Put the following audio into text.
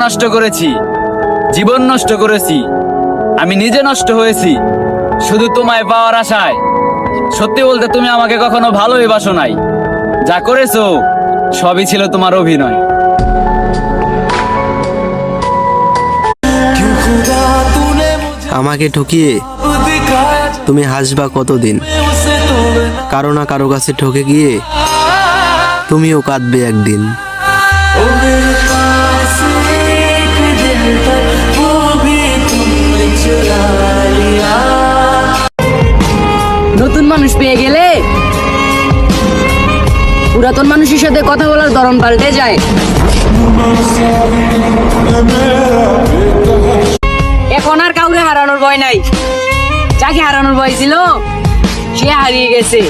নষ্ট করেছি, জীবন নষ্ট করেছি, আমি নিজে নষ্ট হয়েছি শুধু তোমায় পাওয়ার আশায়। সত্যি বলতে তুমি আমাকে কখনো ভালোই বাসো নাই, যা করেছো সবই ছিল তোমার অভিনয়। আমাকে ঠকিয়ে তুমি হাসবা কতদিন? কারো না কারো কাছে ঠকে গিয়ে তুমিও কাঁদবে একদিন। নতুন মানুষ পেয়ে গেলে পুরাতন মানুষের সাথে কথা বলার ধরন পাল্টে যায়। এখন আর কাউকে হারানোর ভয় নাই, যাকে হারানোর ভয় ছিল সে হারিয়ে গেছে।